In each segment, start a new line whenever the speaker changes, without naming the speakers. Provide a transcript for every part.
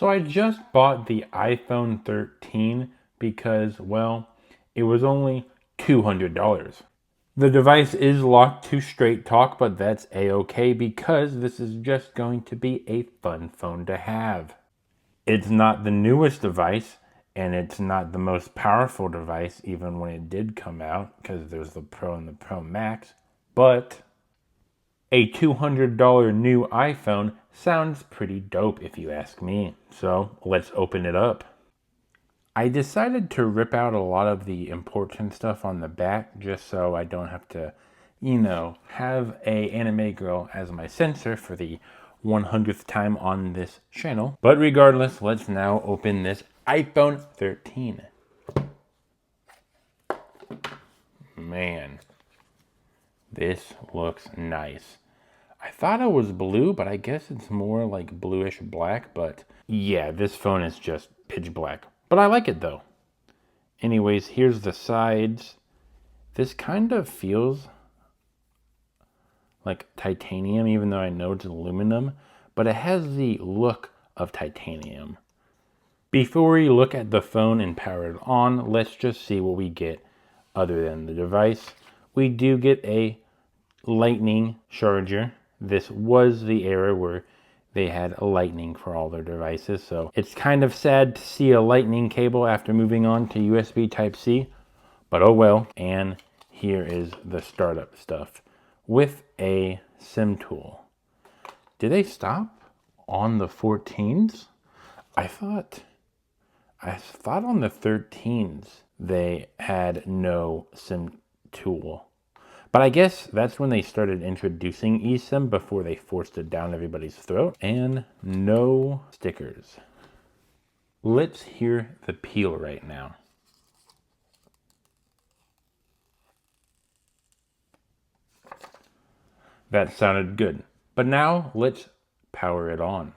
So I just bought the iPhone 13 because, well, it was only $200. The device is locked to Straight Talk, but that's a-okay because this is just going to be a fun phone to have. It's not the newest device, and it's not the most powerful device even when it did come out, because there's the Pro and the Pro Max, but a $200 new iPhone sounds pretty dope if you ask me. So let's open it up. I decided to rip out a lot of the important stuff on the back just so I don't have to, have a anime girl as my censor for the 100th time on this channel. But regardless, let's now open this iPhone 13. Man, this looks nice. I thought it was blue, but I guess it's more like bluish black. But yeah, this phone is just pitch black. But I like it though. Anyways, here's the sides. This kind of feels like titanium, even though I know it's aluminum. But it has the look of titanium. Before we look at the phone and power it on, let's just see what we get other than the device. We do get a lightning charger. This was the era where they had a lightning for all their devices, so it's kind of sad to see a lightning cable after moving on to USB Type-C, but oh well. And here is the startup stuff with a SIM tool. Did they stop on the 14s? I thought on the 13s they had no SIM tool. But I guess that's when they started introducing eSIM before they forced it down everybody's throat. And no stickers. Let's hear the peel right now. That sounded good. But now let's power it on.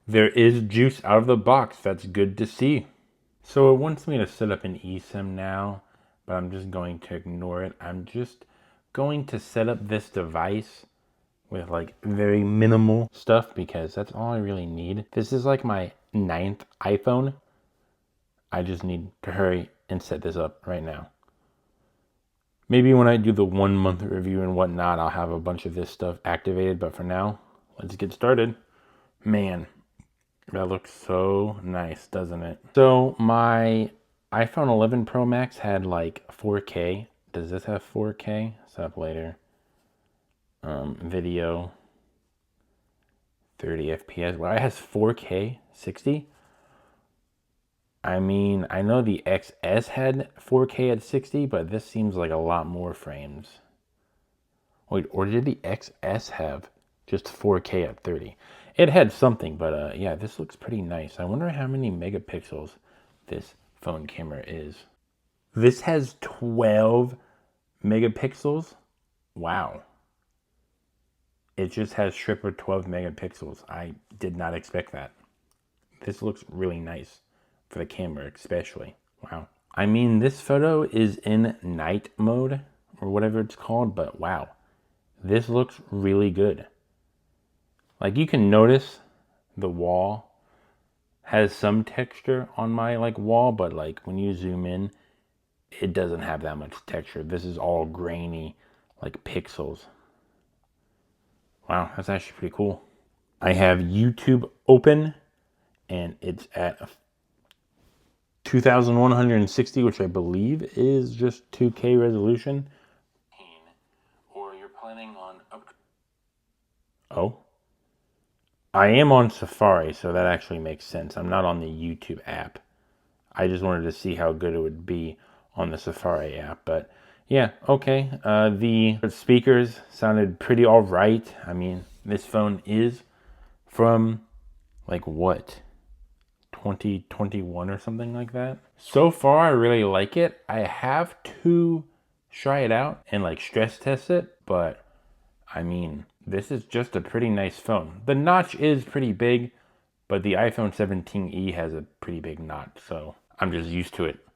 There is juice out of the box. That's good to see. So it wants me to set up an eSIM now, but I'm just going to ignore it. I'm just going to set up this device with like very minimal stuff because that's all I really need. This is like my 9th iPhone. I just need to hurry and set this up right now. Maybe when I do the 1 month review and whatnot, I'll have a bunch of this stuff activated, but for now, let's get started. Man, that looks so nice, doesn't it? So my iPhone 11 Pro Max had like 4K. Does this have 4K? Set up later. Video 30 FPS. Well, it has 4K 60. I mean, I know the XS had 4K at 60, but this seems like a lot more frames. Wait, or did the XS have just 4K at 30? It had something, but yeah, this looks pretty nice. I wonder how many megapixels this phone camera is. This has 12 megapixels. Wow. It just has strip of 12 megapixels. I did not expect that. This looks really nice for the camera, especially. Wow. I mean, this photo is in night mode or whatever it's called, but wow. This looks really good. Like you can notice the wall has some texture on my like wall, but like when you zoom in, it doesn't have that much texture. This is all grainy, like pixels. Wow, that's actually pretty cool. I have YouTube open and it's at 2160, which I believe is just 2K resolution. Or you're planning on Oh. I am on Safari, so that actually makes sense. I'm not on the YouTube app. I just wanted to see how good it would be on the Safari app. But yeah, okay. The speakers sounded pretty all right. I mean, this phone is from like what? 2021 or something like that. So far, I really like it. I have to try it out and like stress test it, but I mean, this is just a pretty nice phone. The notch is pretty big, but the iPhone 17e has a pretty big notch, so I'm just used to it.